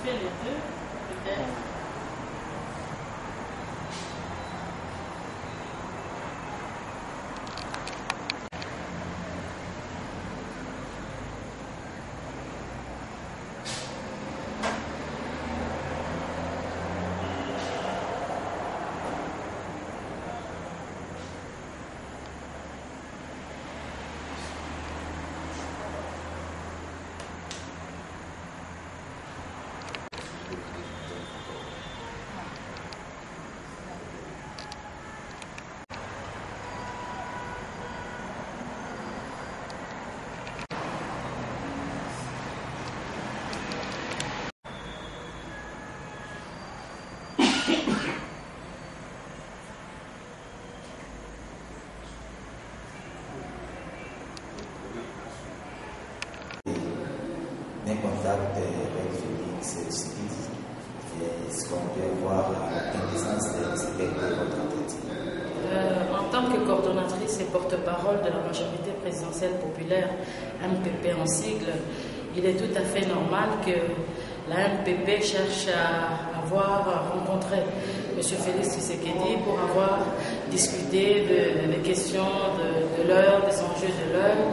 fait les deux, peut-être. Un contact avec Félix Tshisekedi, est-ce qu'on peut avoir la quintessence de votre entretien? En tant que coordonnatrice et porte-parole de la majorité présidentielle populaire, MPP en sigle, il est tout à fait normal que la MPP cherche à avoir rencontré M. Félix Tshisekedi pour avoir discuté des questions de l'heure, des enjeux de l'heure,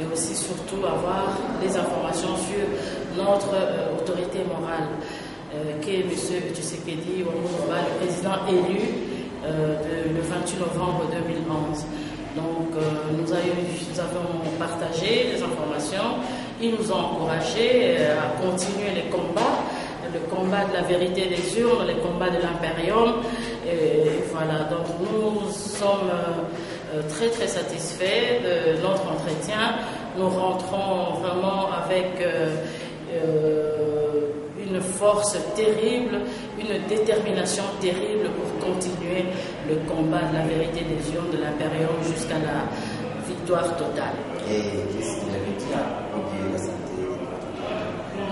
et aussi surtout avoir des informations sur notre autorité morale, qui est M. Tshisekedi Wamouba, le président élu le 28 novembre 2011. Donc nous avons partagé des informations, ils nous ont encouragés à continuer les combats, le combat de la vérité des urnes, les combats de l'impérium. Et voilà, donc nous sommes très très satisfaits de notre entretien. Nous rentrons vraiment avec une force terrible, une détermination terrible pour continuer le combat de la vérité des urnes, de l'impérium jusqu'à la victoire totale. Et qu'est-ce qu'il avait dit à propos de la santé?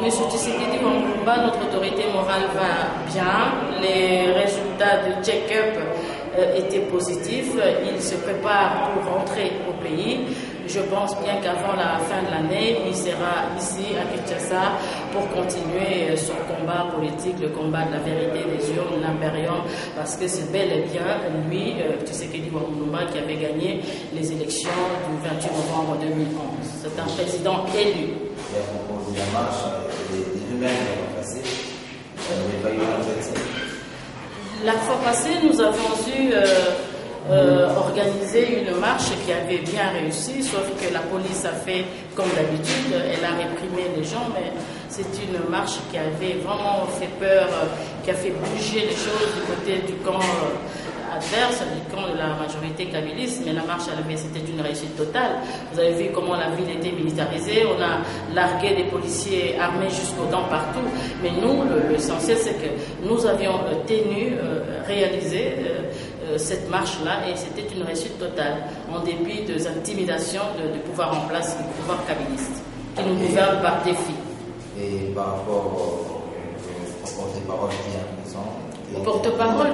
Monsieur Tshisekedi Wamouba, notre autorité morale va bien. Les résultats de check-up étaient positifs. Il se prépare pour rentrer au pays. Je pense bien qu'avant la fin de l'année, il sera ici à Kinshasa pour continuer son combat politique, le combat de la vérité des urnes, de l'impérium, parce que c'est bel et bien lui, Tshisekedi Wamouba, qui avait gagné les élections du 28 novembre 2011. C'est un président élu. Et à propos de la marche, des humains qui ont passé, vous n'avez pas eu l'entretien? La fois passée, nous avons eu organisé une marche qui avait bien réussi, sauf que la police a fait comme d'habitude, elle a réprimé les gens, mais c'est une marche qui avait vraiment fait peur, qui a fait bouger les choses du côté du camp adverse, du camp de la majorité kabyliste, mais la marche, c'était une réussite totale. Vous avez vu comment la ville était militarisée, on a largué des policiers armés jusqu'aux dents partout, mais nous, l'essentiel, c'est que nous avions tenu, réalisé cette marche-là, et c'était une réussite totale, en dépit des intimidations du pouvoir en place, du pouvoir kabyliste, qui nous gouverne par défi. Et par rapport au porte-parole qui est en prison, au porte-parole,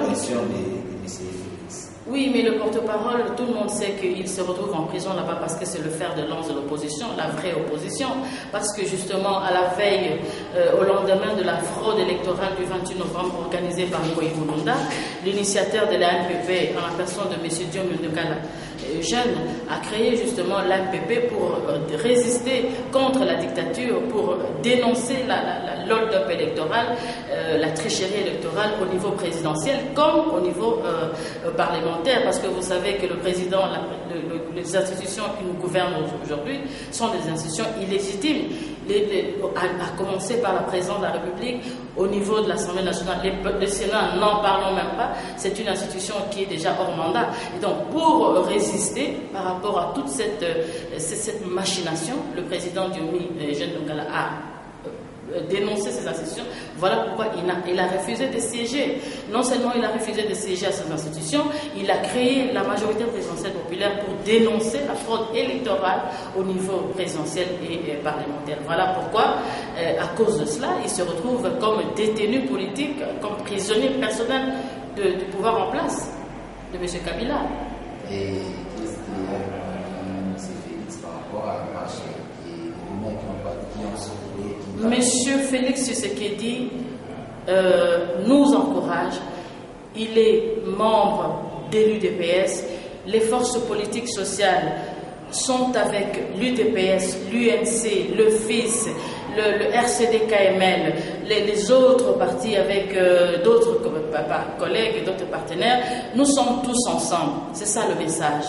oui, mais le porte-parole, tout le monde sait qu'il se retrouve en prison là-bas parce que c'est le fer de lance de l'opposition, la vraie opposition. Parce que justement, à la veille, au lendemain de la fraude électorale du 28 novembre organisée par Moïse Mulunda, l'initiateur de la NPP, en la personne de M. Diom Ndekala, jeune, a créé justement l'ANPP pour résister contre la dictature, pour dénoncer la hold-up électorale, la tricherie électorale au niveau présidentiel comme au niveau parlementaire, parce que vous savez que le président, les institutions qui nous gouvernent aujourd'hui sont des institutions illégitimes, à commencer par la présidente de la République, au niveau de l'Assemblée nationale, le Sénat, n'en parlons même pas, c'est une institution qui est déjà hors mandat. Et donc, pour résister par rapport à toute cette machination, le président Diomi Jeune Dongala a dénoncer ces institutions. Voilà pourquoi il a refusé de siéger. Non seulement il a refusé de siéger à ces institutions, il a créé la majorité présidentielle populaire pour dénoncer la fraude électorale au niveau présidentiel et parlementaire. Voilà pourquoi, à cause de cela, il se retrouve comme détenu politique, comme prisonnier personnel du pouvoir en place de M. Kabila. Et qu'est-ce qui est M. Félix par rapport à la marche qui ont circulé? Félix Tshisekedi nous encourage. Il est membre de l'UDPS. Les forces politiques sociales sont avec l'UDPS, l'UNC, le FIS, le RCD-KML, les autres partis avec d'autres collègues et d'autres partenaires. Nous sommes tous ensemble. C'est ça le message.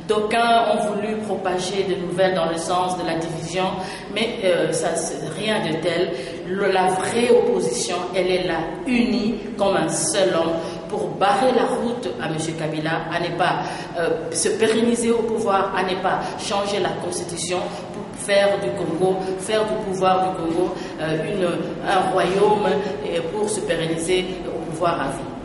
D'aucuns ont voulu propager des nouvelles dans le sens de la division, mais ça, c'est rien de tel. La vraie opposition, elle est là, unie comme un seul homme, pour barrer la route à M. Kabila, à ne pas se pérenniser au pouvoir, à ne pas changer la constitution, pour faire du Congo, faire du pouvoir du Congo un royaume, pour se pérenniser au pouvoir à vie.